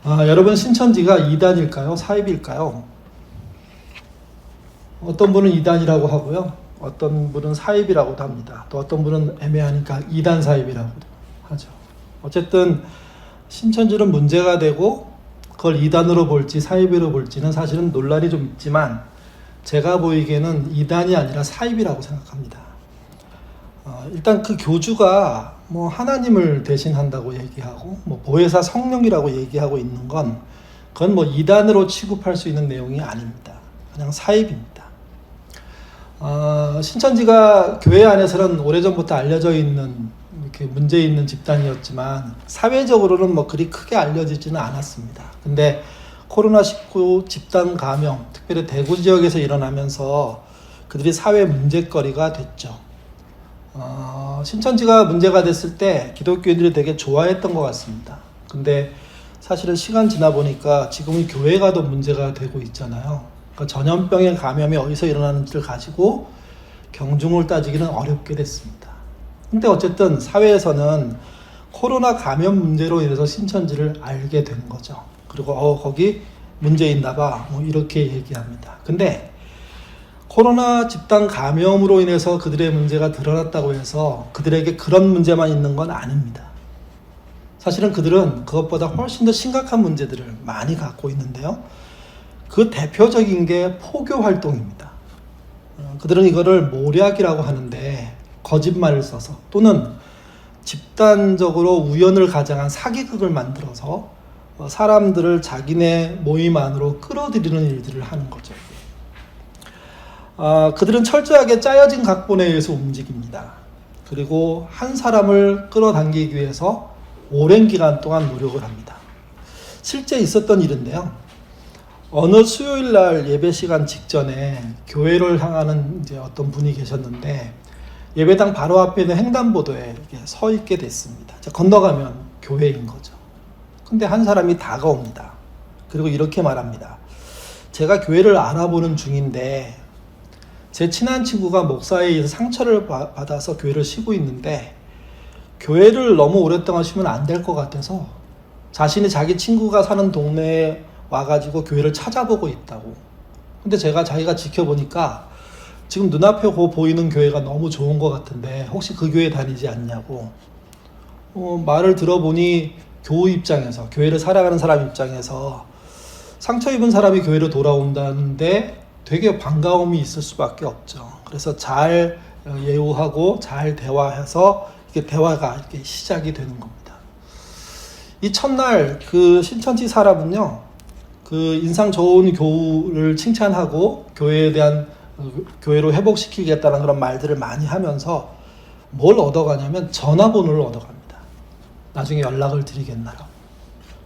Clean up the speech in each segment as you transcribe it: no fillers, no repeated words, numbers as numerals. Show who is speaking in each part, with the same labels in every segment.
Speaker 1: 여러분 신천지가 이단일까요? 사입일까요? 어떤 분은 이단이라고 하고요. 어떤 분은 사입이라고도 합니다. 또 어떤 분은 애매하니까 이단 사입이라고 하죠. 어쨌든 신천지는 문제가 되고 그걸 이단으로 볼지 사입으로 볼지는 사실은 논란이 좀 있지만 제가 보이기에는 이단이 아니라 사입이라고 생각합니다. 일단 그 교주가 뭐 하나님을 대신한다고 얘기하고 뭐 보혜사 성령이라고 얘기하고 있는 건 그건 뭐 이단으로 취급할 수 있는 내용이 아닙니다. 그냥 사입입니다. 신천지가 교회 안에서는 오래전부터 알려져 있는 이렇게 문제 있는 집단이었지만 사회적으로는 뭐 그리 크게 알려지지는 않았습니다. 근데 코로나19 집단 감염, 특별히 대구 지역에서 일어나면서 그들이 사회 문제거리가 됐죠. 신천지가 문제가 됐을 때 기독교인들이 되게 좋아했던 것 같습니다. 근데 사실은 시간 지나 보니까 지금은 교회가 더 문제가 되고 있잖아요. 그러니까 전염병의 감염이 어디서 일어나는지를 가지고 경중을 따지기는 어렵게 됐습니다. 근데 어쨌든 사회에서는 코로나 감염 문제로 인해서 신천지를 알게 된 거죠. 그리고 거기 문제 있나 봐 뭐 이렇게 얘기합니다. 근데 코로나 집단 감염으로 인해서 그들의 문제가 드러났다고 해서 그들에게 그런 문제만 있는 건 아닙니다. 사실은 그들은 그것보다 훨씬 더 심각한 문제들을 많이 갖고 있는데요. 그 대표적인 게 포교 활동입니다. 그들은 이거를 모략이라고 하는데 거짓말을 써서 또는 집단적으로 우연을 가장한 사기극을 만들어서 사람들을 자기네 모임 안으로 끌어들이는 일들을 하는 거죠. 그들은 철저하게 짜여진 각본에 의해서 움직입니다. 그리고 한 사람을 끌어당기기 위해서 오랜 기간 동안 노력을 합니다. 실제 있었던 일인데요. 어느 수요일 날 예배 시간 직전에 교회를 향하는 이제 어떤 분이 계셨는데 예배당 바로 앞에 있는 횡단보도에 이렇게 서 있게 됐습니다. 건너가면 교회인 거죠. 근데 한 사람이 다가옵니다. 그리고 이렇게 말합니다. 제가 교회를 알아보는 중인데 제 친한 친구가 목사에 의해서 상처를 받아서 교회를 쉬고 있는데 교회를 너무 오랫동안 쉬면 안 될 것 같아서 자신이 자기 친구가 사는 동네에 와가지고 교회를 찾아보고 있다고. 근데 자기가 지켜보니까 지금 눈앞에 보이는 교회가 너무 좋은 것 같은데 혹시 그 교회 다니지 않냐고. 말을 들어보니 교우 입장에서, 교회를 살아가는 사람 입장에서 상처 입은 사람이 교회로 돌아온다는데 되게 반가움이 있을 수밖에 없죠. 그래서 잘 예우하고 잘 대화해서 이렇게 대화가 이렇게 시작이 되는 겁니다. 이 첫날 그 신천지 사람은요, 그 인상 좋은 교우를 칭찬하고 교회에 대한 교회로 회복시키겠다는 그런 말들을 많이 하면서 뭘 얻어가냐면 전화번호를 얻어갑니다. 나중에 연락을 드리겠나요?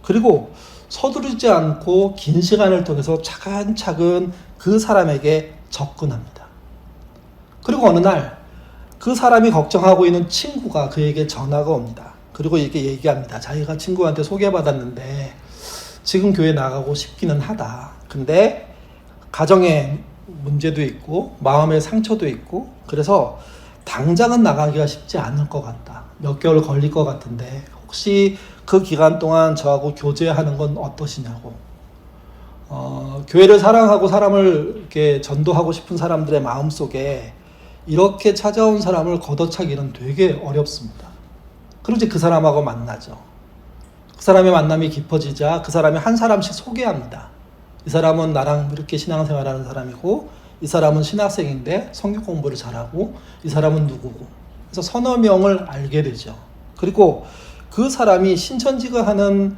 Speaker 1: 그리고 서두르지 않고 긴 시간을 통해서 차근차근 그 사람에게 접근합니다. 그리고 어느 날 그 사람이 걱정하고 있는 친구가 그에게 전화가 옵니다. 그리고 이렇게 얘기합니다. 자기가 친구한테 소개받았는데 지금 교회 나가고 싶기는 하다. 근데 가정에 문제도 있고 마음의 상처도 있고 그래서 당장은 나가기가 쉽지 않을 것 같다. 몇 개월 걸릴 것 같은데 혹시 그 기간 동안 저하고 교제하는 건 어떠시냐고. 교회를 사랑하고 사람을 이렇게 전도하고 싶은 사람들의 마음속에 이렇게 찾아온 사람을 걷어차기는 되게 어렵습니다. 그러지 그 사람하고 만나죠. 그 사람의 만남이 깊어지자 그 사람이 한 사람씩 소개합니다. 이 사람은 나랑 이렇게 신앙생활하는 사람이고 이 사람은 신학생인데 성경 공부를 잘하고 이 사람은 누구고. 그래서 서너 명을 알게 되죠. 그리고 그 사람이 신천지가 하는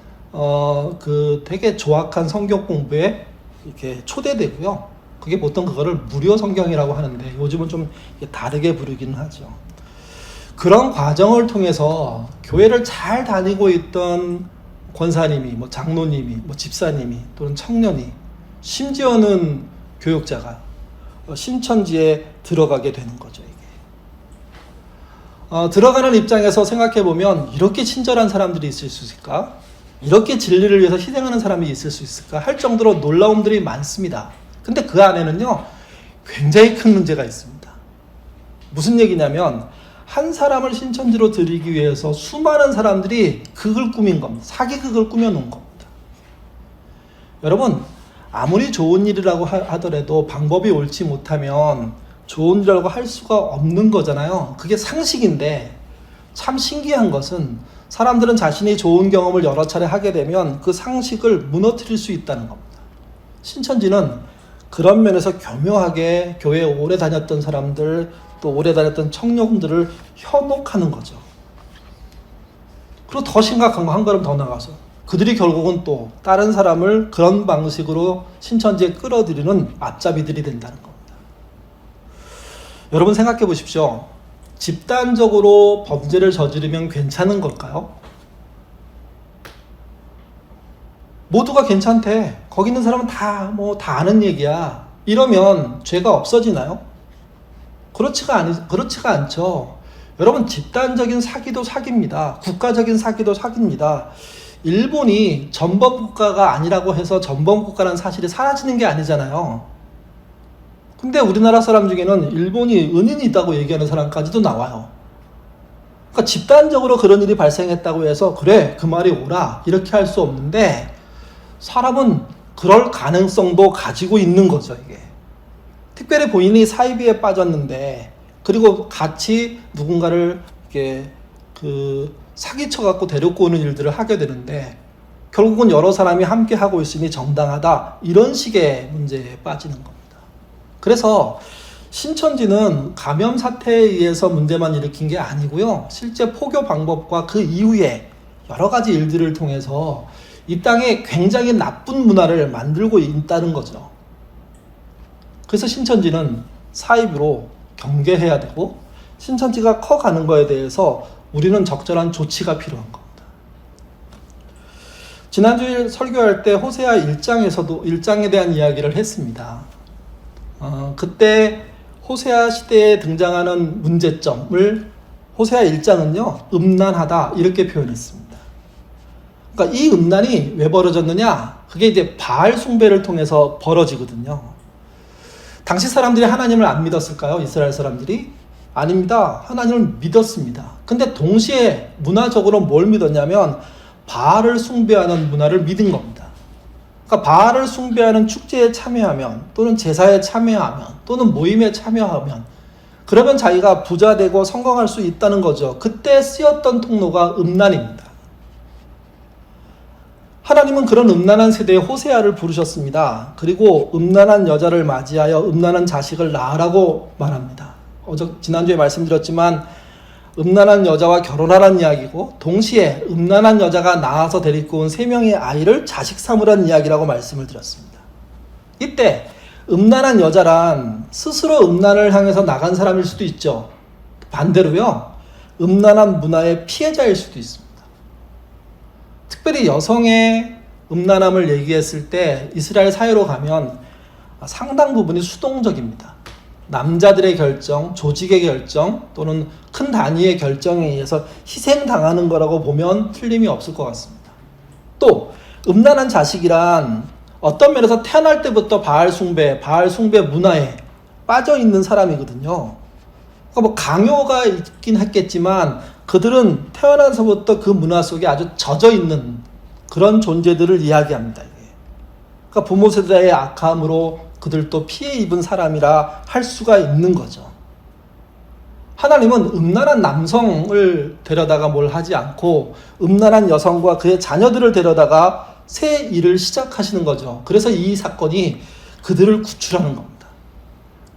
Speaker 1: 그 되게 조악한 성경 공부에 이렇게 초대되고요. 그게 보통 그거를 무료 성경이라고 하는데 요즘은 좀 다르게 부르기는 하죠. 그런 과정을 통해서 교회를 잘 다니고 있던 권사님이, 뭐 장로님이, 뭐 집사님이 또는 청년이 심지어는 교육자가 신천지에 들어가게 되는 거죠. 이게. 들어가는 입장에서 생각해보면 이렇게 친절한 사람들이 있을 수 있을까? 이렇게 진리를 위해서 희생하는 사람이 있을 수 있을까? 할 정도로 놀라움들이 많습니다. 근데 그 안에는요, 굉장히 큰 문제가 있습니다. 무슨 얘기냐면 한 사람을 신천지로 들이기 위해서 수많은 사람들이 극을 꾸민 겁니다. 사기극을 꾸며놓은 겁니다. 여러분, 아무리 좋은 일이라고 하더라도 방법이 옳지 못하면 좋은 일이라고 할 수가 없는 거잖아요. 그게 상식인데 참 신기한 것은 사람들은 자신이 좋은 경험을 여러 차례 하게 되면 그 상식을 무너뜨릴 수 있다는 겁니다. 신천지는 그런 면에서 교묘하게 교회에 오래 다녔던 사람들, 또 오래 다녔던 청년들을 현혹하는 거죠. 그리고 더 심각한 거 한 걸음 더 나가서 그들이 결국은 또 다른 사람을 그런 방식으로 신천지에 끌어들이는 앞잡이들이 된다는 겁니다. 여러분 생각해 보십시오. 집단적으로 범죄를 저지르면 괜찮은 걸까요? 모두가 괜찮대. 거기 있는 사람은 다 아는 얘기야. 이러면 죄가 없어지나요? 그렇지가 않죠. 여러분, 집단적인 사기도 사기입니다. 국가적인 사기도 사기입니다. 일본이 전범국가가 아니라고 해서 전범국가라는 사실이 사라지는 게 아니잖아요. 근데 우리나라 사람 중에는 일본이 은인이 있다고 얘기하는 사람까지도 나와요. 그러니까 집단적으로 그런 일이 발생했다고 해서 그래, 그 말이 옳아, 이렇게 할 수 없는데 사람은 그럴 가능성도 가지고 있는 거죠, 이게. 특별히 본인이 사이비에 빠졌는데 그리고 같이 누군가를 이렇게 사기쳐갖고 데리고 오는 일들을 하게 되는데 결국은 여러 사람이 함께 하고 있으니 정당하다, 이런 식의 문제에 빠지는 겁니다. 그래서 신천지는 감염 사태에 의해서 문제만 일으킨 게 아니고요, 실제 포교 방법과 그 이후에 여러 가지 일들을 통해서 이 땅에 굉장히 나쁜 문화를 만들고 있다는 거죠. 그래서 신천지는 사이비로 경계해야 되고, 신천지가 커가는 거에 대해서 우리는 적절한 조치가 필요한 겁니다. 지난주에 설교할 때 호세아 1장에 대한 이야기를 했습니다. 그때 호세아 시대에 등장하는 문제점을 호세아 1장은요, 음란하다, 이렇게 표현했습니다. 그러니까 이 음란이 왜 벌어졌느냐? 그게 이제 바알 숭배를 통해서 벌어지거든요. 당시 사람들이 하나님을 안 믿었을까요? 이스라엘 사람들이? 아닙니다. 하나님을 믿었습니다. 근데 동시에 문화적으로 뭘 믿었냐면 바알을 숭배하는 문화를 믿은 겁니다. 그러니까 바알을 숭배하는 축제에 참여하면, 또는 제사에 참여하면, 또는 모임에 참여하면, 그러면 자기가 부자 되고 성공할 수 있다는 거죠. 그때 쓰였던 통로가 음란입니다. 하나님은 그런 음란한 세대에 호세아를 부르셨습니다. 그리고 음란한 여자를 맞이하여 음란한 자식을 낳으라고 말합니다. 지난주에 말씀드렸지만 음란한 여자와 결혼하라는 이야기고, 동시에 음란한 여자가 낳아서 데리고 온 3명의 아이를 자식 삼으라는 이야기라고 말씀을 드렸습니다. 이때 음란한 여자란 스스로 음란을 향해서 나간 사람일 수도 있죠. 반대로요, 음란한 문화의 피해자일 수도 있습니다. 특별히 여성의 음란함을 얘기했을 때 이스라엘 사회로 가면 상당 부분이 수동적입니다. 남자들의 결정, 조직의 결정, 또는 큰 단위의 결정에 의해서 희생당하는 거라고 보면 틀림이 없을 것 같습니다. 또 음란한 자식이란 어떤 면에서 태어날 때부터 바알 숭배 문화에 빠져 있는 사람이거든요. 그러니까 강요가 있긴 했겠지만 그들은 태어나서부터 그 문화 속에 아주 젖어 있는 그런 존재들을 이야기합니다. 그러니까 부모 세대의 악함으로 그들도 피해 입은 사람이라 할 수가 있는 거죠. 하나님은 음란한 남성을 데려다가 뭘 하지 않고 음란한 여성과 그의 자녀들을 데려다가 새 일을 시작하시는 거죠. 그래서 이 사건이 그들을 구출하는 겁니다.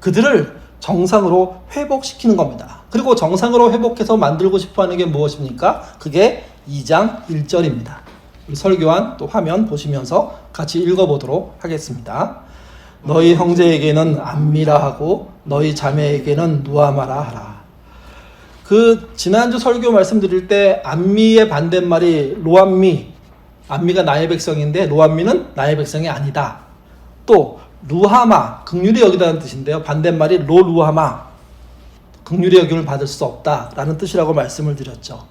Speaker 1: 그들을 정상으로 회복시키는 겁니다. 그리고 정상으로 회복해서 만들고 싶어하는 게 무엇입니까? 그게 2장 1절입니다. 설교한 또 화면 보시면서 같이 읽어보도록 하겠습니다. 너희 형제에게는 암미라 하고 너희 자매에게는 누아마라 하라. 지난주 설교 말씀드릴 때 암미의 반대말이 로암미, 암미가 나의 백성인데 로암미는 나의 백성이 아니다. 또 루하마, 긍휼히 여기다는 뜻인데요, 반대말이 로루하마, 긍휼히 여김을 받을 수 없다라는 뜻이라고 말씀을 드렸죠.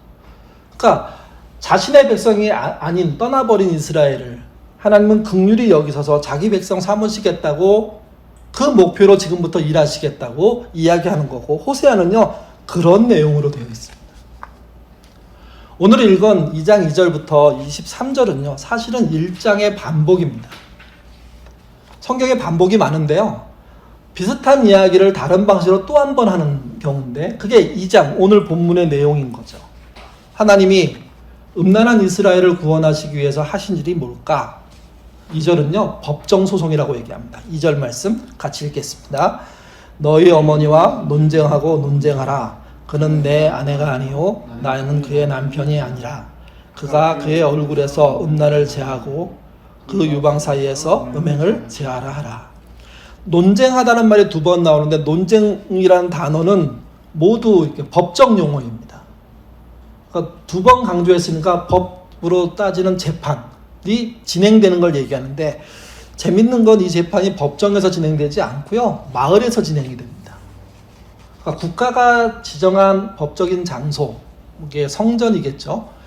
Speaker 1: 그러니까 자신의 백성이 아닌 떠나버린 이스라엘을 하나님은 긍휼히 여기셔서 자기 백성 삼으시겠다고, 그 목표로 지금부터 일하시겠다고 이야기하는 거고, 호세아는요 그런 내용으로 되어 있습니다. 오늘 읽은 2장 2절부터 23절은요 사실은 1장의 반복입니다. 성경에 반복이 많은데요. 비슷한 이야기를 다른 방식으로 또 한 번 하는 경우인데 그게 2장 오늘 본문의 내용인 거죠. 하나님이 음란한 이스라엘을 구원하시기 위해서 하신 일이 뭘까? 2절은요. 법정소송이라고 얘기합니다. 2절 말씀 같이 읽겠습니다. 너희 어머니와 논쟁하고 논쟁하라. 그는 내 아내가 아니요 나는 그의 남편이 아니라 그가 그의 얼굴에서 음란을 제하고 그 유방 사이에서 음행을 제하라 하라. 논쟁하다는 말이 2번 나오는데 논쟁이라는 단어는 모두 이렇게 법적 용어입니다. 그러니까 2번 강조했으니까 법으로 따지는 재판이 진행되는 걸 얘기하는데 재밌는 건 이 재판이 법정에서 진행되지 않고요. 마을에서 진행이 됩니다. 그러니까 국가가 지정한 법적인 장소, 이게 성전이겠죠.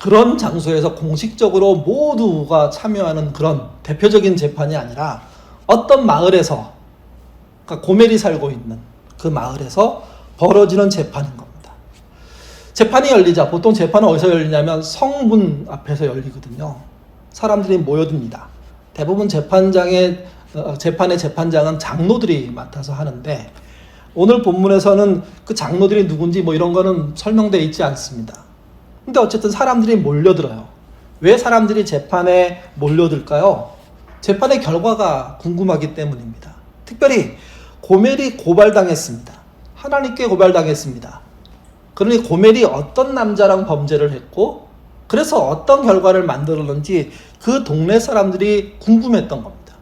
Speaker 1: 그런 장소에서 공식적으로 모두가 참여하는 그런 대표적인 재판이 아니라 어떤 마을에서, 그러니까 고멜이 살고 있는 그 마을에서 벌어지는 재판인 겁니다. 재판이 열리자 보통 재판은 어디서 열리냐면 성문 앞에서 열리거든요. 사람들이 모여듭니다. 대부분 재판의 재판장은 장로들이 맡아서 하는데 오늘 본문에서는 그 장로들이 누군지 뭐 이런 거는 설명되어 있지 않습니다. 근데 어쨌든 사람들이 몰려들어요. 왜 사람들이 재판에 몰려들까요? 재판의 결과가 궁금하기 때문입니다. 특별히 고멜이 고발당했습니다. 하나님께 고발당했습니다. 그러니 고멜이 어떤 남자랑 범죄를 했고 그래서 어떤 결과를 만들었는지 그 동네 사람들이 궁금했던 겁니다.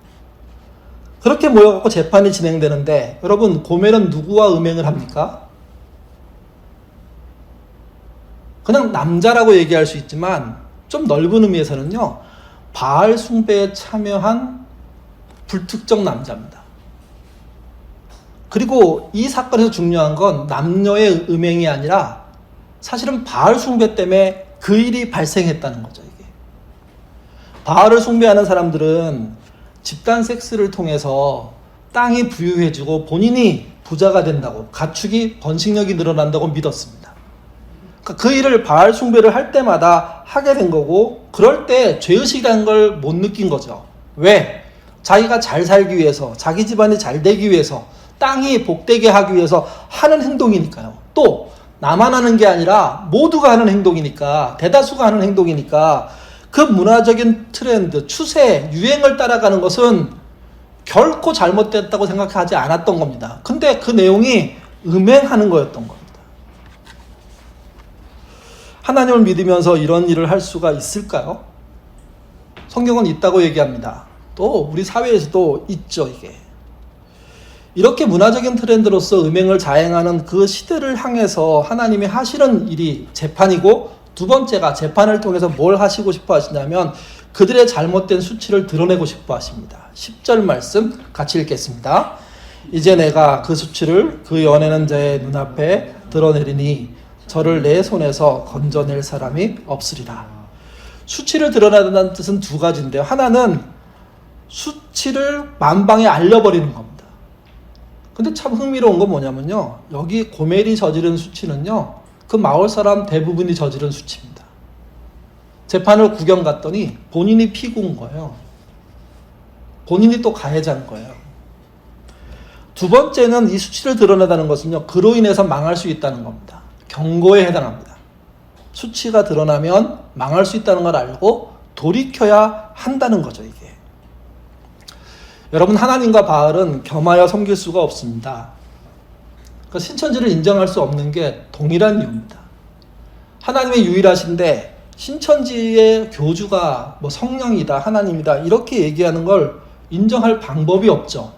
Speaker 1: 그렇게 모여갖고 재판이 진행되는데 여러분 고멜은 누구와 음행을 합니까? 그냥 남자라고 얘기할 수 있지만 좀 넓은 의미에서는요. 바알 숭배에 참여한 불특정 남자입니다. 그리고 이 사건에서 중요한 건 남녀의 음행이 아니라 사실은 바알 숭배 때문에 그 일이 발생했다는 거죠. 이게. 바알을 숭배하는 사람들은 집단 섹스를 통해서 땅이 부유해지고 본인이 부자가 된다고 가축이 번식력이 늘어난다고 믿었습니다. 그 일을 바알 숭배를 할 때마다 하게 된 거고 그럴 때 죄의식이라는 걸 못 느낀 거죠. 왜? 자기가 잘 살기 위해서 자기 집안이 잘 되기 위해서 땅이 복되게 하기 위해서 하는 행동이니까요. 또 나만 하는 게 아니라 모두가 하는 행동이니까 대다수가 하는 행동이니까 그 문화적인 트렌드, 추세, 유행을 따라가는 것은 결코 잘못됐다고 생각하지 않았던 겁니다. 근데 그 내용이 음행하는 거였던 겁니다. 하나님을 믿으면서 이런 일을 할 수가 있을까요? 성경은 있다고 얘기합니다. 또 우리 사회에서도 있죠, 이게. 이렇게 문화적인 트렌드로서 음행을 자행하는 그 시대를 향해서 하나님이 하시는 일이 재판이고 두 번째가 재판을 통해서 뭘 하시고 싶어 하시냐면 그들의 잘못된 수치를 드러내고 싶어 하십니다. 10절 말씀 같이 읽겠습니다. 이제 내가 그 수치를 그 연애는 자의 눈앞에 드러내리니 저를 내 손에서 건져낼 사람이 없으리라. 수치를 드러낸다는 뜻은 2가지인데요. 하나는 수치를 만방에 알려버리는 겁니다. 근데 참 흥미로운 건 뭐냐면요. 여기 고멜이 저지른 수치는요. 그 마을 사람 대부분이 저지른 수치입니다. 재판을 구경 갔더니 본인이 피고인 거예요. 본인이 또 가해자인 거예요. 2번째는 이 수치를 드러내다는 것은요. 그로 인해서 망할 수 있다는 겁니다. 경고에 해당합니다. 수치가 드러나면 망할 수 있다는 걸 알고 돌이켜야 한다는 거죠, 이게. 여러분, 하나님과 바알은 겸하여 섬길 수가 없습니다. 그러니까 신천지를 인정할 수 없는 게 동일한 이유입니다. 하나님의 유일하신데 신천지의 교주가 뭐 성령이다, 하나님이다 이렇게 얘기하는 걸 인정할 방법이 없죠.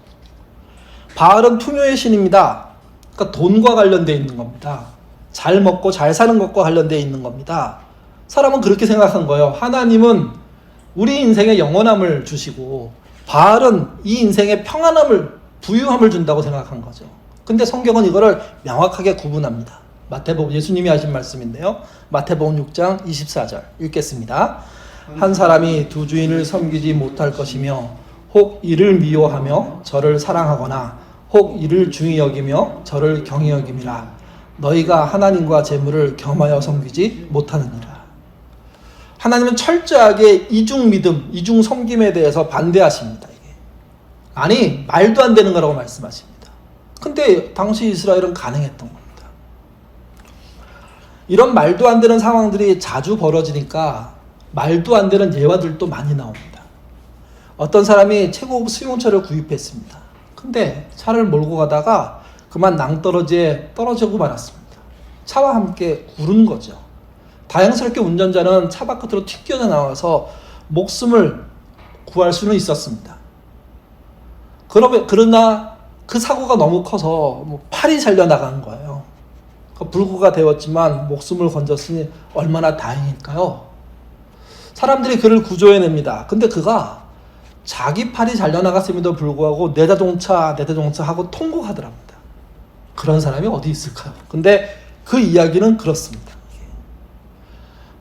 Speaker 1: 바알은 풍요의 신입니다. 그러니까 돈과 관련되어 있는 겁니다. 잘 먹고 잘 사는 것과 관련되어 있는 겁니다. 사람은 그렇게 생각한 거예요. 하나님은 우리 인생에 영원함을 주시고 바알은 이 인생에 평안함을, 부유함을 준다고 생각한 거죠. 근데 성경은 이거를 명확하게 구분합니다. 마태복음, 예수님이 하신 말씀인데요. 마태복음 6장 24절 읽겠습니다. 한 사람이 두 주인을 섬기지 못할 것이며 혹 이를 미워하며 저를 사랑하거나 혹 이를 중히 여기며 저를 경히 여김이라. 너희가 하나님과 재물을 겸하여 섬기지 못하느니라. 하나님은 철저하게 이중 믿음, 이중 섬김에 대해서 반대하십니다. 이게. 아니, 말도 안 되는 거라고 말씀하십니다. 근데 당시 이스라엘은 가능했던 겁니다. 이런 말도 안 되는 상황들이 자주 벌어지니까 말도 안 되는 예화들도 많이 나옵니다. 어떤 사람이 최고급 수용차를 구입했습니다. 근데 차를 몰고 가다가 그만 낭떠러지에 떨어지고 말았습니다. 차와 함께 구른 거죠. 다행스럽게 운전자는 차 바깥으로 튀겨 나와서 목숨을 구할 수는 있었습니다. 그러나 그 사고가 너무 커서 팔이 잘려나간 거예요. 불구가 되었지만 목숨을 건졌으니 얼마나 다행일까요? 사람들이 그를 구조해냅니다. 근데 그가 자기 팔이 잘려나갔음에도 불구하고 내 자동차 하고 통곡하더랍니다. 그런 사람이 어디 있을까요? 근데 그 이야기는 그렇습니다.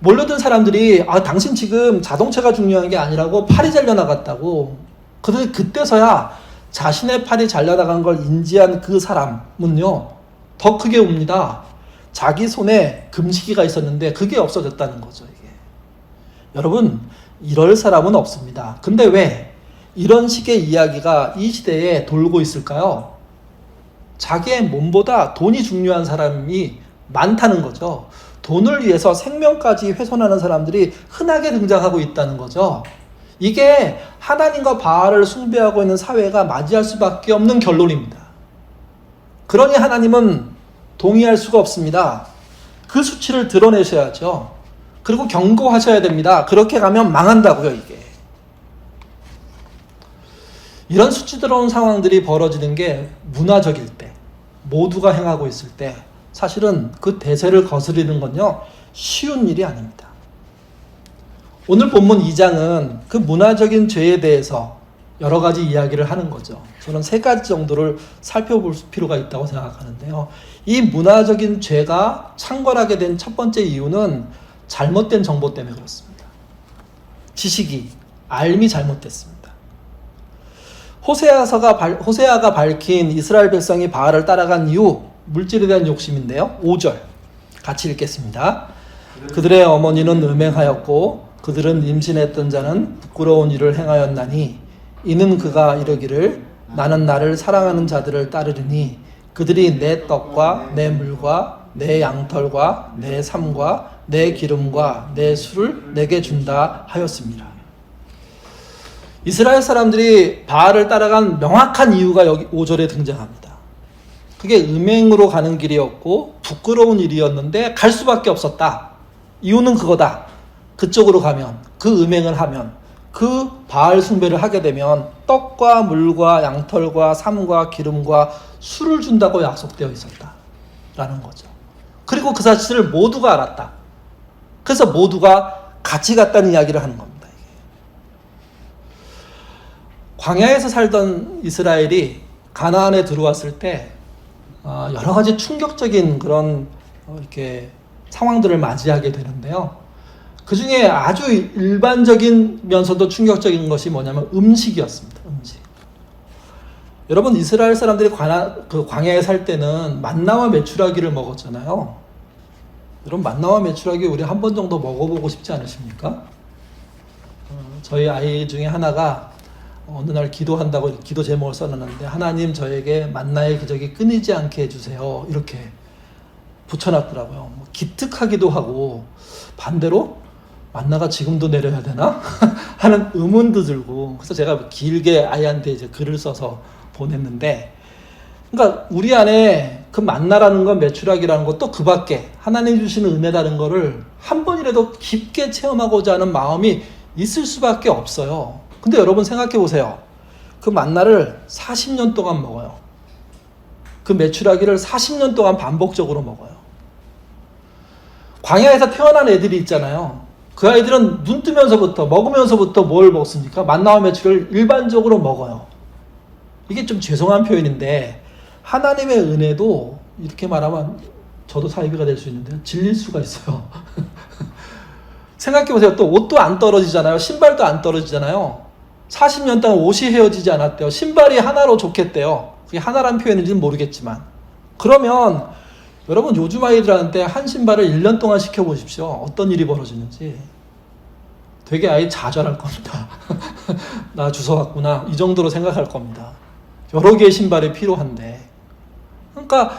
Speaker 1: 몰려든 사람들이 당신 지금 자동차가 중요한 게 아니라고 팔이 잘려나갔다고. 그런데 그때서야 자신의 팔이 잘려나간 걸 인지한 그 사람은요, 더 크게 웁니다. 자기 손에 금시기가 있었는데 그게 없어졌다는 거죠. 이게. 여러분, 이럴 사람은 없습니다. 근데 왜 이런 식의 이야기가 이 시대에 돌고 있을까요? 자기의 몸보다 돈이 중요한 사람이 많다는 거죠. 돈을 위해서 생명까지 훼손하는 사람들이 흔하게 등장하고 있다는 거죠. 이게 하나님과 바알을 숭배하고 있는 사회가 맞이할 수밖에 없는 결론입니다. 그러니 하나님은 동의할 수가 없습니다. 그 수치를 드러내셔야죠. 그리고 경고하셔야 됩니다. 그렇게 가면 망한다고요, 이게. 이런 수치스러운 상황들이 벌어지는 게 문화적일 때, 모두가 행하고 있을 때, 사실은 그 대세를 거스르는 건요, 쉬운 일이 아닙니다. 오늘 본문 2장은 그 문화적인 죄에 대해서 여러 가지 이야기를 하는 거죠. 저는 3가지 정도를 살펴볼 필요가 있다고 생각하는데요. 이 문화적인 죄가 창궐하게 된 첫 번째 이유는 잘못된 정보 때문에 그렇습니다. 지식이, 알미 잘못됐습니다. 호세아가 밝힌 이스라엘 백성이 바알을 따라간 이유, 물질에 대한 욕심인데요. 5절 같이 읽겠습니다. 그들의 어머니는 음행하였고 그들은 임신했던 자는 부끄러운 일을 행하였나니 이는 그가 이르기를 나는 나를 사랑하는 자들을 따르리니 그들이 내 떡과 내 물과 내 양털과 내 삶과 내 기름과 내 술을 내게 준다 하였습니다. 이스라엘 사람들이 바알을 따라간 명확한 이유가 여기 5절에 등장합니다. 그게 음행으로 가는 길이었고 부끄러운 일이었는데 갈 수밖에 없었다. 이유는 그거다. 그쪽으로 가면, 그 음행을 하면, 그 바알 숭배를 하게 되면 떡과 물과 양털과 삶과 기름과 술을 준다고 약속되어 있었다라는 거죠. 그리고 그 사실을 모두가 알았다. 그래서 모두가 같이 갔다는 이야기를 하는 겁니다. 광야에서 살던 이스라엘이 가나안에 들어왔을 때 여러 가지 충격적인 그런 이렇게 상황들을 맞이하게 되는데요. 그 중에 아주 일반적이면서도 충격적인 것이 뭐냐면 음식이었습니다. 음식. 여러분, 이스라엘 사람들이 광야에 살 때는 만나와 메추라기를 먹었잖아요. 여러분, 만나와 메추라기 우리 한 번 정도 먹어보고 싶지 않으십니까? 저희 아이 중에 하나가 어느 날 기도한다고 기도 제목을 써놨는데, 하나님 저에게 만나의 기적이 끊이지 않게 해주세요, 이렇게 붙여놨더라고요. 기특하기도 하고 반대로 만나가 지금도 내려야 되나? 하는 의문도 들고, 그래서 제가 길게 아이한테 이제 글을 써서 보냈는데, 그러니까 우리 안에 그 만나라는 건, 메추라기라는 것도 그 밖에 하나님 주시는 은혜라는 거를 한 번이라도 깊게 체험하고자 하는 마음이 있을 수밖에 없어요. 근데 여러분 생각해 보세요. 그 만나를 40년 동안 먹어요. 그 메추라기를 40년 동안 반복적으로 먹어요. 광야에서 태어난 애들이 있잖아요. 그 아이들은 눈 뜨면서부터, 먹으면서부터 뭘 먹습니까? 만나와 메추라기를 일반적으로 먹어요. 이게 좀 죄송한 표현인데, 하나님의 은혜도 이렇게 말하면 저도 사이비가 될 수 있는데 질릴 수가 있어요. 생각해보세요. 또 옷도 안 떨어지잖아요. 신발도 안 떨어지잖아요. 40년 동안 옷이 헤어지지 않았대요. 신발이 하나로 좋겠대요. 그게 하나란 표현인지는 모르겠지만. 그러면 여러분, 요즘 아이들한테 한 신발을 1년 동안 시켜보십시오. 어떤 일이 벌어지는지. 되게 아예 좌절할 겁니다. 나 주워왔구나. 이 정도로 생각할 겁니다. 여러 개의 신발이 필요한데. 그러니까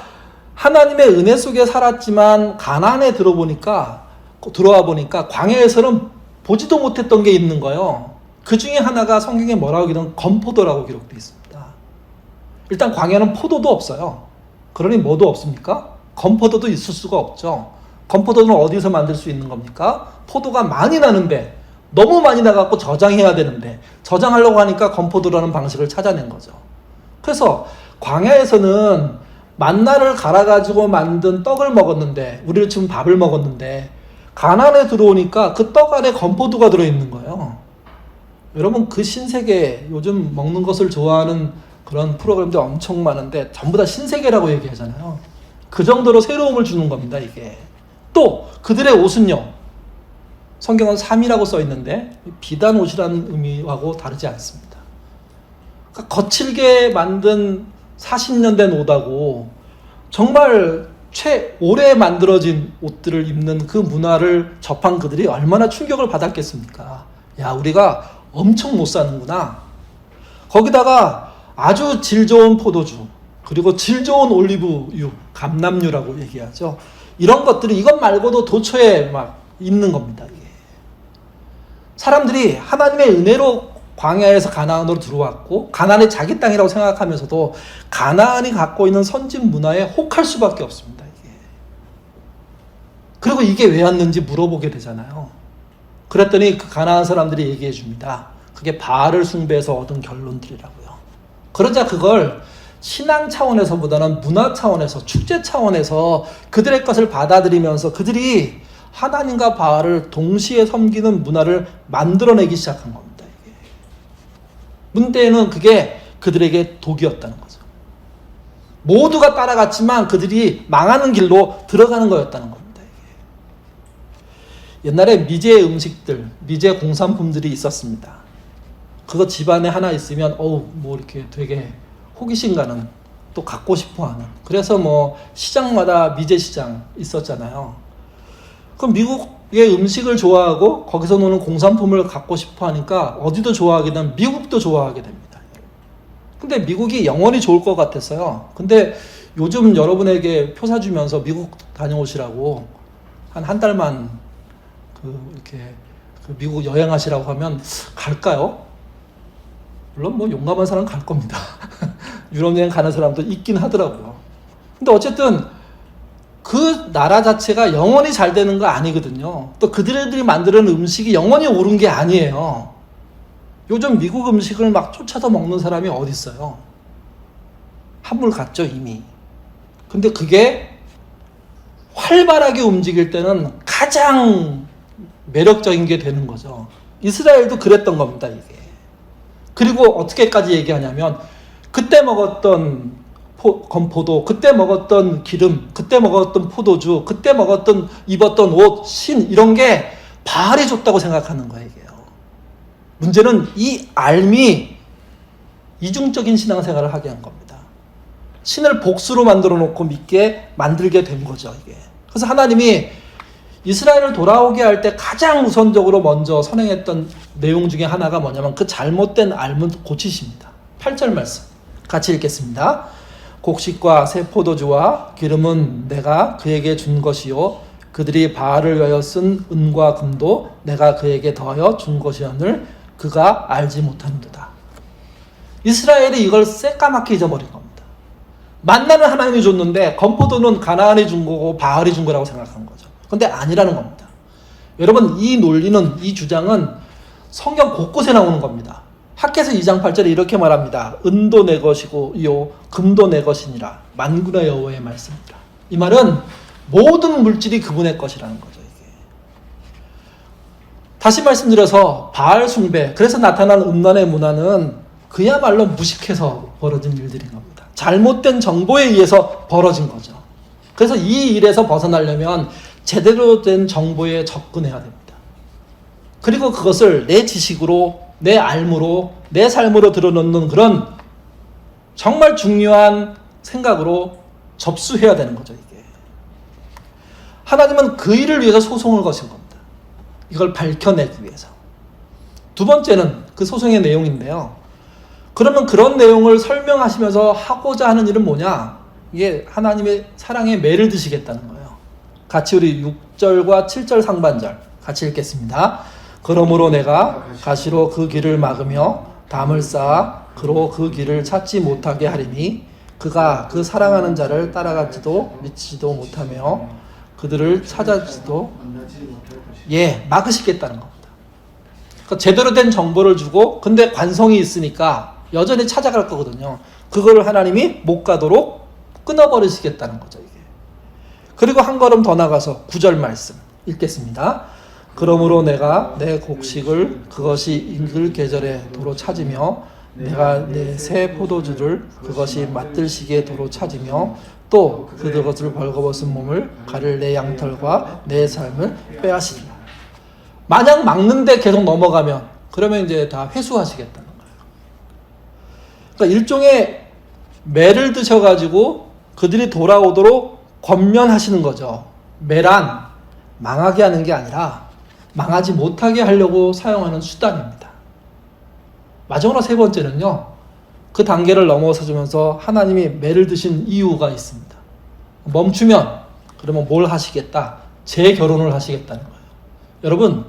Speaker 1: 하나님의 은혜 속에 살았지만 가나안에 들어와 보니까 광야에서는 보지도 못했던 게 있는 거예요. 그 중에 하나가 성경에 뭐라고 기록? 건포도라고 기록되어 있습니다. 일단 광야는 포도도 없어요. 그러니 뭐도 없습니까? 건포도도 있을 수가 없죠. 건포도는 어디서 만들 수 있는 겁니까? 포도가 많이 나는데, 너무 많이 나갖고 저장해야 되는데, 저장하려고 하니까 건포도라는 방식을 찾아낸 거죠. 그래서 광야에서는 만나를 갈아가지고 만든 떡을 먹었는데, 우리는 지금 밥을 먹었는데, 가나안에 들어오니까 그 떡 안에 건포도가 들어있는 거예요. 여러분, 그 신세계, 요즘 먹는 것을 좋아하는 그런 프로그램들 엄청 많은데 전부 다 신세계라고 얘기하잖아요. 그 정도로 새로움을 주는 겁니다, 이게. 또 그들의 옷은요, 성경은 삼이라고 써 있는데 비단 옷이라는 의미하고 다르지 않습니다. 그러니까 거칠게 만든 40년 된 옷하고 정말 오래 만들어진 옷들을 입는 그 문화를 접한 그들이 얼마나 충격을 받았겠습니까? 야, 우리가 엄청 못 사는구나. 거기다가 아주 질 좋은 포도주, 그리고 질 좋은 올리브유, 감람유라고 얘기하죠. 이런 것들이 이것 말고도 도처에 막 있는 겁니다. 이게. 사람들이 하나님의 은혜로 광야에서 가나안으로 들어왔고 가나안이 자기 땅이라고 생각하면서도 가나안이 갖고 있는 선진 문화에 혹할 수밖에 없습니다. 이게. 그리고 이게 왜 왔는지 물어보게 되잖아요. 그랬더니 그 가나안 사람들이 얘기해 줍니다. 그게 바알을 숭배해서 얻은 결론들이라고요. 그러자 그걸 신앙 차원에서보다는 문화 차원에서, 축제 차원에서 그들의 것을 받아들이면서 그들이 하나님과 바알을 동시에 섬기는 문화를 만들어내기 시작한 겁니다. 이게. 문제는 그게 그들에게 독이었다는 거죠. 모두가 따라갔지만 그들이 망하는 길로 들어가는 거였다는 겁니다. 이게. 옛날에 미제 음식들, 미제 공산품들이 있었습니다. 그거 집안에 하나 있으면 뭐 이렇게 되게 호기심 가는, 또 갖고 싶어 하는. 그래서 뭐 시장마다 미제 시장 있었잖아요. 그럼 미국의 음식을 좋아하고 거기서 노는 공산품을 갖고 싶어 하니까 어디도 좋아하게 되면 미국도 좋아하게 됩니다. 근데 미국이 영원히 좋을 것 같았어요. 근데 요즘 여러분에게 표 사주면서 미국 다녀오시라고 한 달만 이렇게 미국 여행하시라고 하면 갈까요? 물론 뭐 용감한 사람은 갈 겁니다. 유럽 여행 가는 사람도 있긴 하더라고요. 근데 어쨌든 그 나라 자체가 영원히 잘 되는 거 아니거든요. 또 그들이 만드는 음식이 영원히 옳은 게 아니에요. 요즘 미국 음식을 막 쫓아서 먹는 사람이 어디 있어요? 한물 갔죠, 이미. 근데 그게 활발하게 움직일 때는 가장 매력적인 게 되는 거죠. 이스라엘도 그랬던 겁니다, 이게. 그리고 어떻게까지 얘기하냐면 그때 먹었던 건포도, 그때 먹었던 기름, 그때 먹었던 포도주, 그때 입었던 옷, 신, 이런 게 바알이 줬다고 생각하는 거예요. 문제는 이 알미 이중적인 신앙생활을 하게 한 겁니다. 신을 복수로 만들어 놓고 믿게 만들게 된 거죠, 이게. 그래서 하나님이 이스라엘을 돌아오게 할 때 가장 우선적으로 먼저 선행했던 내용 중에 하나가 뭐냐면 그 잘못된 알문 고치십니다. 8절 말씀 같이 읽겠습니다. 곡식과 새 포도주와 기름은 내가 그에게 준 것이요 그들이 바알을 위하여 쓴 은과 금도 내가 그에게 더하여 준 것이오늘 그가 알지 못하는도다. 이스라엘이 이걸 새까맣게 잊어버린 겁니다. 만나는 하나님이 줬는데 건포도는 가나안이 준 거고 바알이 준 거라고 생각한 거죠. 근데 아니라는 겁니다. 여러분, 이 논리는, 이 주장은 성경 곳곳에 나오는 겁니다. 학개서 2장 8절에 이렇게 말합니다. 은도 내 것이고 금도 내 것이니라. 만군의 여호와의 말씀이라. 이 말은 모든 물질이 그분의 것이라는 거죠. 이게. 다시 말씀드려서 바알 숭배, 그래서 나타난 음란의 문화는 그야말로 무식해서 벌어진 일들인 겁니다. 잘못된 정보에 의해서 벌어진 거죠. 그래서 이 일에서 벗어나려면 제대로 된 정보에 접근해야 됩니다. 그리고 그것을 내 지식으로, 내 알무로, 내 삶으로 드러놓는 그런 정말 중요한 생각으로 접수해야 되는 거죠, 이게. 하나님은 그 일을 위해서 소송을 거신 겁니다. 이걸 밝혀내기 위해서. 두 번째는 그 소송의 내용인데요. 그러면 그런 내용을 설명하시면서 하고자 하는 일은 뭐냐? 이게 하나님의 사랑에 매를 드시겠다는 거예요. 같이 우리 6절과 7절 상반절 같이 읽겠습니다. 그러므로 내가 가시로 그 길을 막으며 담을 쌓아 그로 그 길을 찾지 못하게 하리니 그가 그 사랑하는 자를 따라가지도 미치지도 못하며 그들을 찾아지도 막으시겠다는 겁니다. 그러니까 제대로 된 정보를 주고 근데 관성이 있으니까 여전히 찾아갈 거거든요. 그거를 하나님이 못 가도록 끊어버리시겠다는 거죠. 이게. 그리고 한 걸음 더 나가서 9절 말씀 읽겠습니다. 그러므로 내가 내 곡식을 그것이 익을 계절에 도로 찾으며 내가 내 새 포도주를 그것이 맛들 시기에 도로 찾으며 또 그것을 벌거벗은 몸을 가릴 내 양털과 내 삶을 빼앗으리라. 만약 막는데 계속 넘어가면 그러면 이제 다 회수하시겠다는 거예요. 그러니까 일종의 매를 드셔가지고 그들이 돌아오도록 권면하시는 거죠. 매란 망하게 하는 게 아니라 망하지 못하게 하려고 사용하는 수단입니다. 마지막으로 세 번째는요. 그 단계를 넘어서주면서 하나님이 매를 드신 이유가 있습니다. 멈추면 그러면 뭘 하시겠다? 재결혼을 하시겠다는 거예요. 여러분,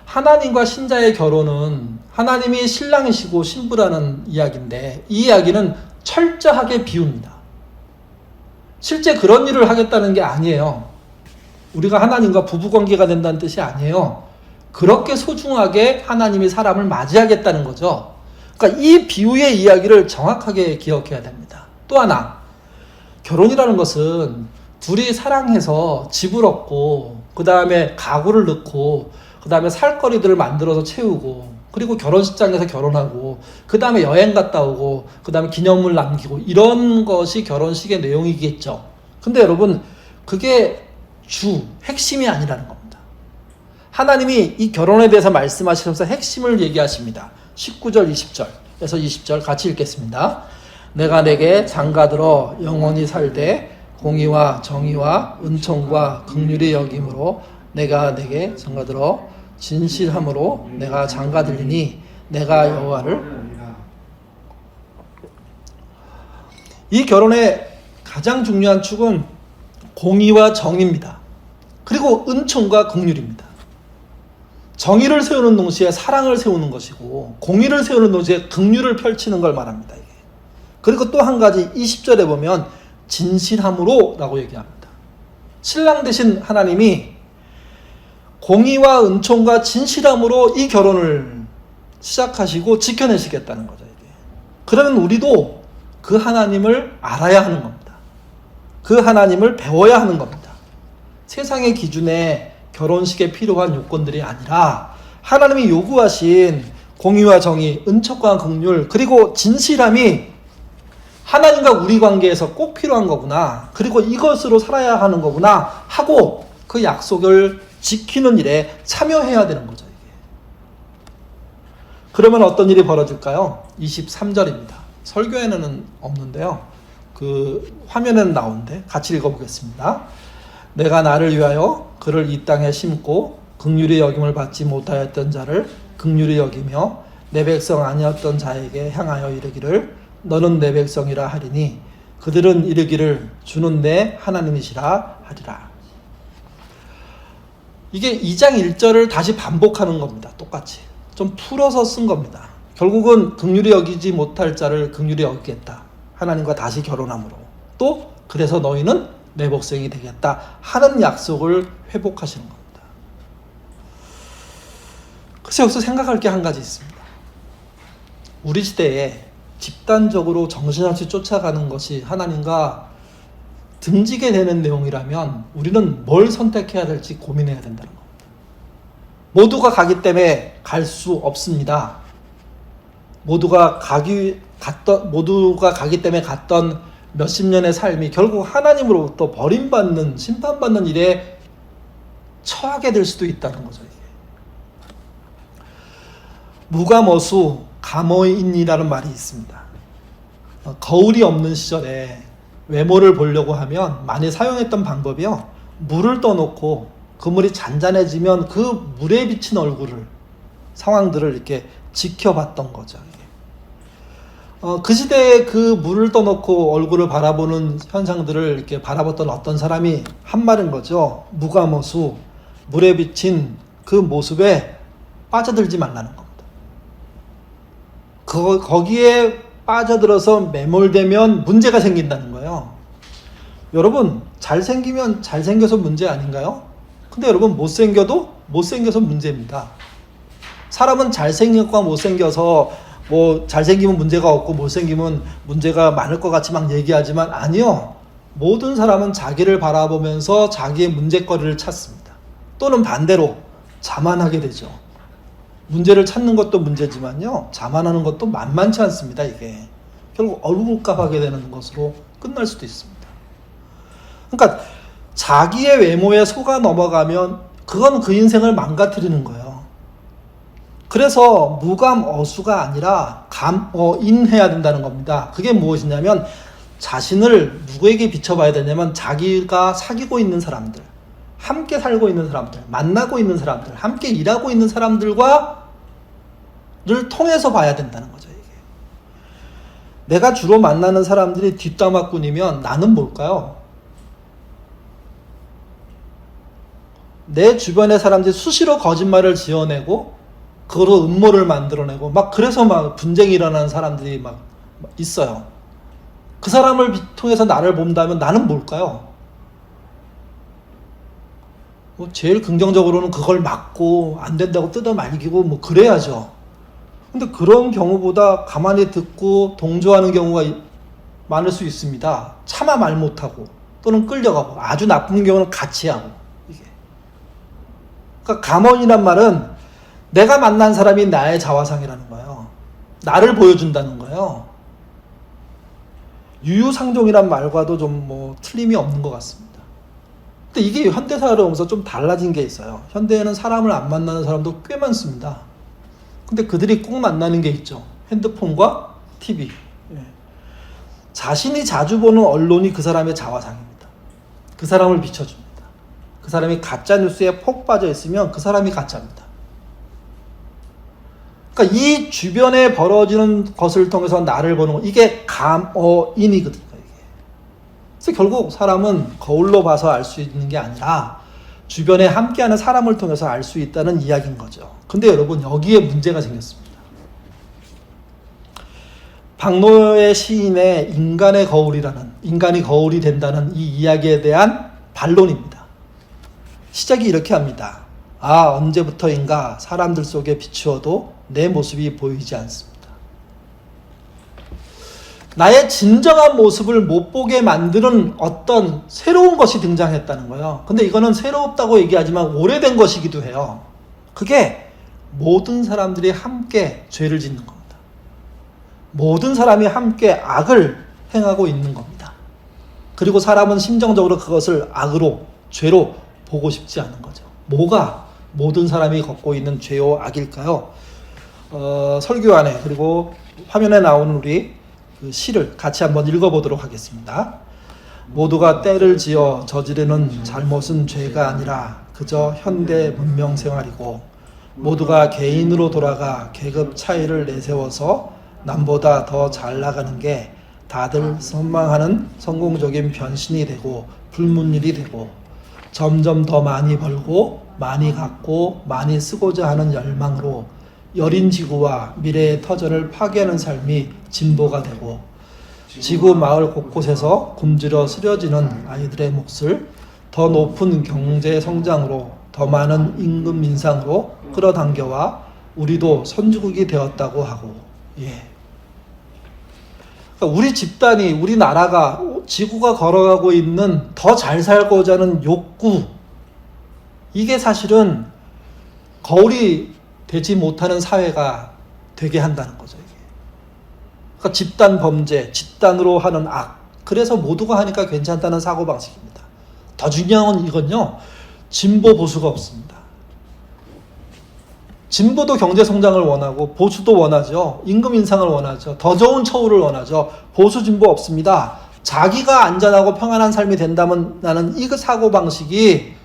Speaker 1: 하나님과 신자의 결혼은 하나님이 신랑이시고 신부라는 이야기인데 이 이야기는 철저하게 비웁니다. 실제 그런 일을 하겠다는 게 아니에요. 우리가 하나님과 부부관계가 된다는 뜻이 아니에요. 그렇게 소중하게 하나님이 사람을 맞이하겠다는 거죠. 그러니까 이 비유의 이야기를 정확하게 기억해야 됩니다. 또 하나, 결혼이라는 것은 둘이 사랑해서 집을 얻고 그 다음에 가구를 넣고 그 다음에 살거리들을 만들어서 채우고 그리고 결혼식장에서 결혼하고 그 다음에 여행 갔다 오고 그 다음에 기념물 남기고 이런 것이 결혼식의 내용이겠죠. 근데 여러분 그게 핵심이 아니라는 겁니다. 하나님이 이 결혼에 대해서 말씀하시면서 핵심을 얘기하십니다. 19절 20절에서 20절 같이 읽겠습니다. 내가 내게 장가들어 영원히 살되 공의와 정의와 은총과 긍휼의 여김으로 내가 내게 장가들어 진실함으로 내가 장가들리니 내가 여호와를. 이 결혼의 가장 중요한 축은 공의와 정의입니다. 그리고 은총과 긍휼입니다. 정의를 세우는 동시에 사랑을 세우는 것이고 공의를 세우는 동시에 긍휼을 펼치는 걸 말합니다. 이게. 그리고 또 한 가지 20절에 보면 진실함으로 라고 얘기합니다. 신랑 되신 하나님이 공의와 은총과 진실함으로 이 결혼을 시작하시고 지켜내시겠다는 거죠. 이게. 그러면 우리도 그 하나님을 알아야 하는 겁니다. 그 하나님을 배워야 하는 겁니다. 세상의 기준에 결혼식에 필요한 요건들이 아니라 하나님이 요구하신 공의와 정의, 은총과 긍휼, 그리고 진실함이 하나님과 우리 관계에서 꼭 필요한 거구나. 그리고 이것으로 살아야 하는 거구나 하고 그 약속을 지키는 일에 참여해야 되는 거죠. 이게. 그러면 어떤 일이 벌어질까요? 23절입니다. 설교에는 없는데요. 그 화면에는 나오는데 같이 읽어보겠습니다. 내가 나를 위하여 그를 이 땅에 심고 긍휼의 여김을 받지 못하였던 자를 긍휼히 여기며 내 백성 아니었던 자에게 향하여 이르기를 너는 내 백성이라 하리니 그들은 이르기를 주는 내 하나님이시라 하리라. 이게 2장 1절을 다시 반복하는 겁니다. 똑같이. 좀 풀어서 쓴 겁니다. 결국은 긍휼히 여기지 못할 자를 긍휼히 여기겠다. 하나님과 다시 결혼함으로. 또 그래서 너희는 내 백성이 되겠다 하는 약속을 회복하시는 겁니다. 그래서 여기서 생각할 게 한 가지 있습니다. 우리 시대에 집단적으로 정신없이 쫓아가는 것이 하나님과 등지게 되는 내용이라면 우리는 뭘 선택해야 될지 고민해야 된다는 겁니다. 모두가 가기 때문에 갈 수 없습니다. 모두가 가기 때문에 갔던 몇십 년의 삶이 결국 하나님으로부터 버림받는, 심판받는 일에 처하게 될 수도 있다는 거죠. 이게. 무가머수 가모인이라는 말이 있습니다. 거울이 없는 시절에 외모를 보려고 하면 많이 사용했던 방법이요. 물을 떠놓고 그 물이 잔잔해지면 그 물에 비친 얼굴을 상황들을 이렇게 지켜봤던 거죠. 그 시대에 그 물을 떠놓고 얼굴을 바라보는 현상들을 이렇게 바라봤던 어떤 사람이 한 말인 거죠. 무가모수, 물에 비친 그 모습에 빠져들지 말라는 겁니다. 거기에 빠져들어서 매몰되면 문제가 생긴다는 거예요. 여러분, 잘생기면 잘생겨서 문제 아닌가요? 근데 여러분, 못생겨도 못생겨서 문제입니다. 사람은 잘생겼거나 못생겨서 뭐 잘생기면 문제가 없고 못생기면 문제가 많을 것 같이 막 얘기하지만 아니요. 모든 사람은 자기를 바라보면서 자기의 문제거리를 찾습니다. 또는 반대로 자만하게 되죠. 문제를 찾는 것도 문제지만요. 자만하는 것도 만만치 않습니다. 이게 결국 얼굴값 하게 되는 것으로 끝날 수도 있습니다. 그러니까 자기의 외모에 속아 넘어가면 그건 그 인생을 망가뜨리는 거예요. 그래서 무감어수가 아니라 감어인해야 된다는 겁니다. 그게 무엇이냐면 자신을 누구에게 비춰봐야 되냐면 자기가 사귀고 있는 사람들, 함께 살고 있는 사람들, 만나고 있는 사람들, 함께 일하고 있는 사람들과를 통해서 봐야 된다는 거죠. 이게. 내가 주로 만나는 사람들이 뒷담화꾼이면 나는 뭘까요? 내 주변의 사람들이 수시로 거짓말을 지어내고 그거로 음모를 만들어내고 막 그래서 막 분쟁이 일어나는 사람들이 막 있어요. 그 사람을 통해서 나를 본다면 나는 뭘까요? 뭐 제일 긍정적으로는 그걸 막고 안 된다고 뜯어 말기고 뭐 그래야죠. 근데 그런 경우보다 가만히 듣고 동조하는 경우가 많을 수 있습니다. 차마 말 못하고 또는 끌려가고 아주 나쁜 경우는 같이 하고 이게. 그러니까 감언이란 말은 내가 만난 사람이 나의 자화상이라는 거예요. 나를 보여준다는 거예요. 유유상종이란 말과도 좀 뭐 틀림이 없는 것 같습니다. 근데 이게 현대사회로 오면서 좀 달라진 게 있어요. 현대에는 사람을 안 만나는 사람도 꽤 많습니다. 근데 그들이 꼭 만나는 게 있죠. 핸드폰과 TV. 예. 자신이 자주 보는 언론이 그 사람의 자화상입니다. 그 사람을 비춰줍니다. 그 사람이 가짜뉴스에 폭 빠져 있으면 그 사람이 가짜입니다. 그러니까 이 주변에 벌어지는 것을 통해서 나를 보는 것, 이게 감어인이거든요. 이게. 그래서 결국 사람은 거울로 봐서 알 수 있는 게 아니라 주변에 함께하는 사람을 통해서 알 수 있다는 이야기인 거죠. 근데 여러분 여기에 문제가 생겼습니다. 박노의 시인의 인간의 거울이라는, 인간이 거울이 된다는 이 이야기에 대한 반론입니다. 시작이 이렇게 합니다. 아, 언제부터인가 사람들 속에 비추어도 내 모습이 보이지 않습니다. 나의 진정한 모습을 못 보게 만드는 어떤 새로운 것이 등장했다는 거예요. 근데 이거는 새롭다고 얘기하지만 오래된 것이기도 해요. 그게 모든 사람들이 함께 죄를 짓는 겁니다. 모든 사람이 함께 악을 행하고 있는 겁니다. 그리고 사람은 심정적으로 그것을 악으로, 죄로 보고 싶지 않은 거죠. 뭐가 모든 사람이 겪고 있는 죄요 악일까요? 설교 안에 그리고 화면에 나오는 우리 그 시를 같이 한번 읽어보도록 하겠습니다. 모두가 때를 지어 저지르는 잘못은 죄가 아니라 그저 현대 문명 생활이고 모두가 개인으로 돌아가 계급 차이를 내세워서 남보다 더 잘 나가는 게 다들 선망하는 성공적인 변신이 되고 불문율이 되고 점점 더 많이 벌고 많이 갖고 많이 쓰고자 하는 열망으로 여린 지구와 미래의 터전을 파괴하는 삶이 진보가 되고 지구 마을 곳곳에서 굶주려 쓰러지는 아이들의 몫을 더 높은 경제 성장으로 더 많은 임금 인상으로 끌어당겨와 우리도 선주국이 되었다고 하고 그러니까 우리 집단이 우리나라가 지구가 걸어가고 있는 더 잘 살고자 하는 욕구 이게 사실은 거울이 되지 못하는 사회가 되게 한다는 거죠. 이게. 그러니까 집단 범죄, 집단으로 하는 악. 그래서 모두가 하니까 괜찮다는 사고방식입니다. 더 중요한 건 이건요. 진보 보수가 없습니다. 진보도 경제 성장을 원하고 보수도 원하죠. 임금 인상을 원하죠. 더 좋은 처우를 원하죠. 보수 진보 없습니다. 자기가 안전하고 평안한 삶이 된다면 나는 이 사고방식이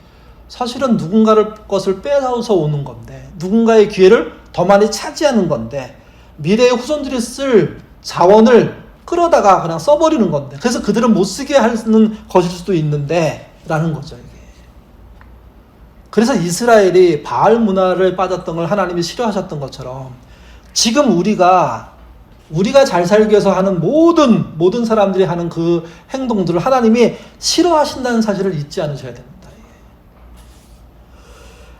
Speaker 1: 사실은 누군가를 것을 빼앗아서 오는 건데 누군가의 기회를 더 많이 차지하는 건데 미래의 후손들이 쓸 자원을 끌어다가 그냥 써버리는 건데 그래서 그들은 못 쓰게 하는 것일 수도 있는데 라는 거죠. 이게. 그래서 이스라엘이 바알 문화를 빠졌던 걸 하나님이 싫어하셨던 것처럼 지금 우리가 잘 살기 위해서 하는 모든 사람들이 하는 그 행동들을 하나님이 싫어하신다는 사실을 잊지 않으셔야 됩니다.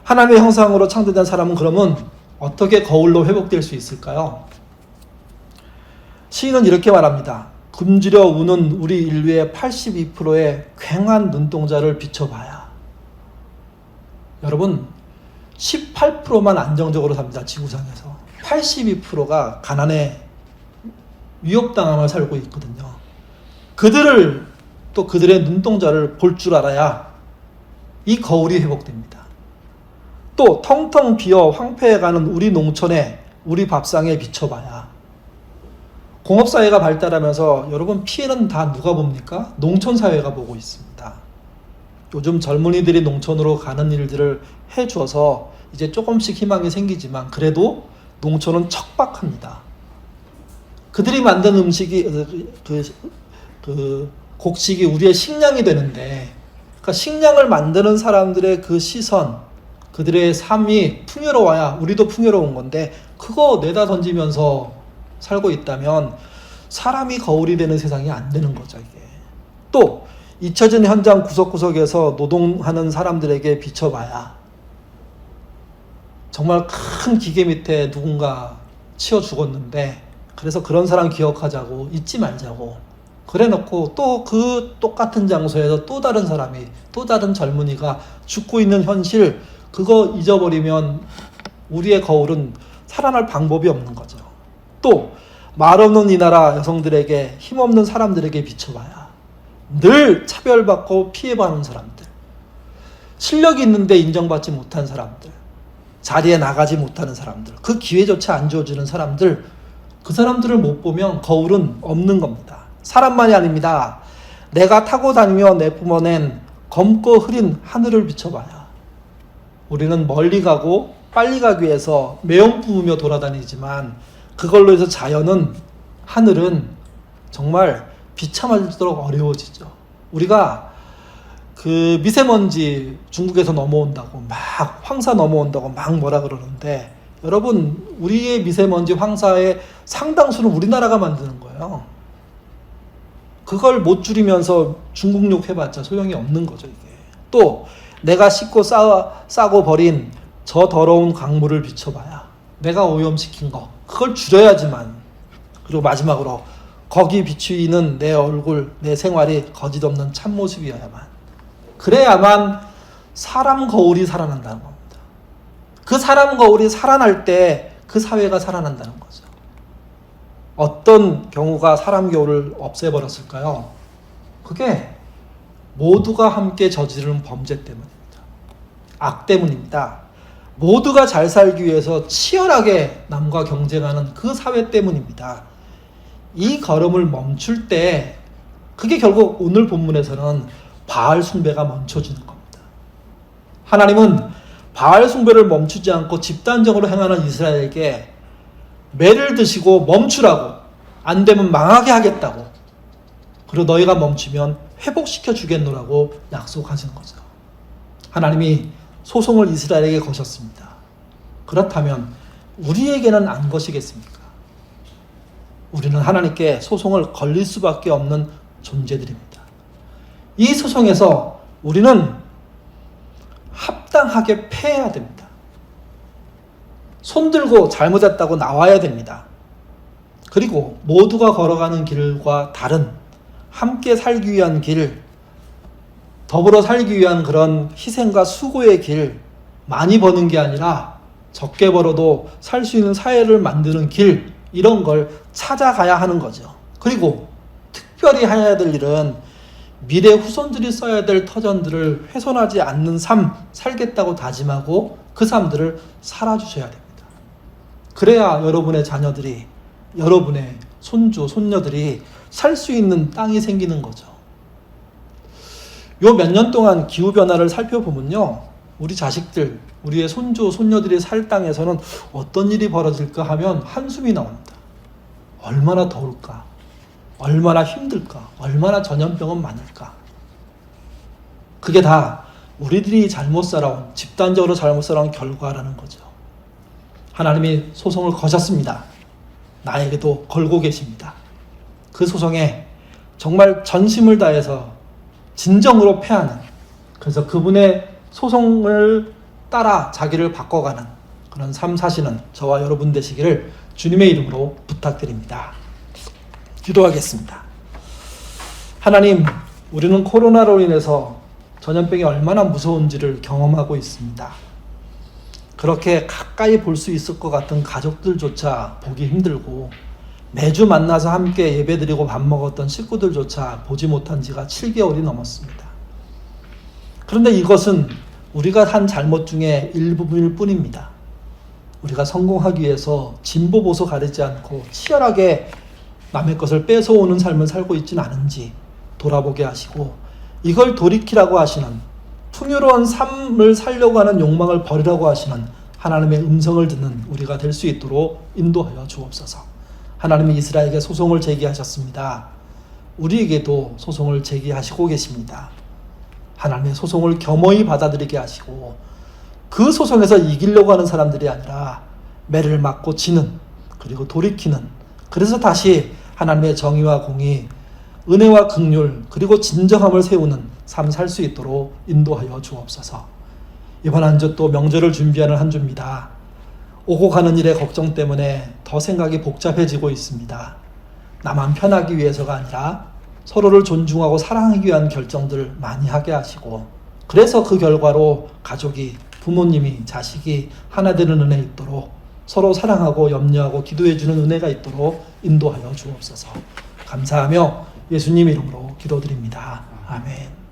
Speaker 1: 하나님의 형상으로 창조된 사람은 그러면 어떻게 거울로 회복될 수 있을까요? 시인은 이렇게 말합니다. 굶주려 우는 우리 인류의 82%의 괭한 눈동자를 비춰봐야. 여러분 18%만 안정적으로 삽니다. 지구상에서. 82%가 가난에 위협당하며 살고 있거든요. 그들을 또 그들의 눈동자를 볼 줄 알아야 이 거울이 회복됩니다. 또 텅텅 비어 황폐해가는 우리 농촌에 우리 밥상에 비춰봐야. 공업사회가 발달하면서 여러분 피해는 다 누가 봅니까? 농촌사회가 보고 있습니다. 요즘 젊은이들이 농촌으로 가는 일들을 해줘서 이제 조금씩 희망이 생기지만 그래도 농촌은 척박합니다. 그들이 만든 음식이 곡식이 우리의 식량이 되는데 그러니까 식량을 만드는 사람들의 그 시선 그들의 삶이 풍요로워야 우리도 풍요로운 건데 그거 내다 던지면서 살고 있다면 사람이 거울이 되는 세상이 안 되는 거죠. 이게. 또 잊혀진 현장 구석구석에서 노동하는 사람들에게 비춰봐야 정말 큰 기계 밑에 누군가 치워 죽었는데 그래서 그런 사람 기억하자고 잊지 말자고 그래 놓고 또 그 똑같은 장소에서 또 다른 사람이 또 다른 젊은이가 죽고 있는 현실 그거 잊어버리면 우리의 거울은 살아날 방법이 없는 거죠. 또 말 없는 이 나라 여성들에게 힘없는 사람들에게 비춰봐야 늘 차별받고 피해받는 사람들 실력이 있는데 인정받지 못한 사람들 자리에 나가지 못하는 사람들 그 기회조차 안 주어지는 사람들 그 사람들을 못 보면 거울은 없는 겁니다. 사람만이 아닙니다. 내가 타고 다니며 내뿜어낸 검고 흐린 하늘을 비춰봐야 우리는 멀리 가고 빨리 가기 위해서 매연 뿜으며 돌아다니지만 그걸로 해서 자연은 하늘은 정말 비참할수록 어려워지죠. 우리가 그 미세먼지 중국에서 넘어온다고 막 황사 넘어온다고 막 뭐라 그러는데 여러분 우리의 미세먼지 황사의 상당수는 우리나라가 만드는 거예요. 그걸 못 줄이면서 중국 욕 해봤자 소용이 없는 거죠. 이게. 또 내가 씻고 싸고 버린 저 더러운 강물을 비춰봐야 내가 오염시킨 거 그걸 줄여야지만 그리고 마지막으로 거기 비추이는 내 얼굴 내 생활이 거짓없는 참모습이어야만 그래야만 사람 거울이 살아난다는 겁니다. 그 사람 거울이 살아날 때 그 사회가 살아난다는 거죠. 어떤 경우가 사람 거울을 없애버렸을까요? 그게 모두가 함께 저지르는 범죄 때문입니다. 악 때문입니다. 모두가 잘 살기 위해서 치열하게 남과 경쟁하는 그 사회 때문입니다. 이 걸음을 멈출 때 그게 결국 오늘 본문에서는 바알 숭배가 멈춰지는 겁니다. 하나님은 바알 숭배를 멈추지 않고 집단적으로 행하는 이스라엘에게 매를 드시고 멈추라고 안 되면 망하게 하겠다고 그리고 너희가 멈추면 회복시켜 주겠노라고 약속하신 거죠. 하나님이 소송을 이스라엘에게 거셨습니다. 그렇다면 우리에게는 안 거시겠습니까? 우리는 하나님께 소송을 걸릴 수밖에 없는 존재들입니다. 이 소송에서 우리는 합당하게 패해야 됩니다. 손들고 잘못했다고 나와야 됩니다. 그리고 모두가 걸어가는 길과 다른 함께 살기 위한 길, 더불어 살기 위한 그런 희생과 수고의 길, 많이 버는 게 아니라 적게 벌어도 살 수 있는 사회를 만드는 길, 이런 걸 찾아가야 하는 거죠. 그리고 특별히 해야 될 일은 미래 후손들이 써야 될 터전들을 훼손하지 않는 삶 살겠다고 다짐하고 그 삶들을 살아주셔야 됩니다. 그래야 여러분의 자녀들이 여러분의 손주, 손녀들이 살 수 있는 땅이 생기는 거죠. 요 몇 년 동안 기후변화를 살펴보면요. 우리 자식들, 우리의 손주, 손녀들이 살 땅에서는 어떤 일이 벌어질까 하면 한숨이 나옵니다. 얼마나 더울까? 얼마나 힘들까? 얼마나 전염병은 많을까? 그게 다 우리들이 잘못 살아온, 집단적으로 잘못 살아온 결과라는 거죠. 하나님이 소송을 거셨습니다. 나에게도 걸고 계십니다. 그 소송에 정말 전심을 다해서 진정으로 패하는, 그래서 그분의 소송을 따라 자기를 바꿔가는 그런 삶 사시는 저와 여러분 되시기를 주님의 이름으로 부탁드립니다. 기도하겠습니다. 하나님, 우리는 코로나로 인해서 전염병이 얼마나 무서운지를 경험하고 있습니다. 그렇게 가까이 볼 수 있을 것 같은 가족들조차 보기 힘들고, 매주 만나서 함께 예배드리고 밥 먹었던 식구들조차 보지 못한 지가 7개월이 넘었습니다. 그런데 이것은 우리가 한 잘못 중에 일부분일 뿐입니다. 우리가 성공하기 위해서 진보 보수 가리지 않고 치열하게 남의 것을 뺏어오는 삶을 살고 있지는 않은지 돌아보게 하시고, 이걸 돌이키라고 하시는, 풍요로운 삶을 살려고 하는 욕망을 버리라고 하시는 하나님의 음성을 듣는 우리가 될 수 있도록 인도하여 주옵소서. 하나님이 이스라엘에게 소송을 제기하셨습니다. 우리에게도 소송을 제기하시고 계십니다. 하나님의 소송을 겸허히 받아들이게 하시고, 그 소송에서 이기려고 하는 사람들이 아니라 매를 맞고 지는, 그리고 돌이키는, 그래서 다시 하나님의 정의와 공의, 은혜와 긍휼, 그리고 진정함을 세우는 삶 살 수 있도록 인도하여 주옵소서. 이번 한 주 또 명절을 준비하는 한 주입니다. 오고 가는 일의 걱정 때문에 더 생각이 복잡해지고 있습니다. 나만 편하기 위해서가 아니라 서로를 존중하고 사랑하기 위한 결정들 많이 하게 하시고, 그래서 그 결과로 가족이, 부모님이, 자식이 하나 되는 은혜 있도록, 서로 사랑하고 염려하고 기도해주는 은혜가 있도록 인도하여 주옵소서. 감사하며 예수님 이름으로 기도드립니다. 아멘.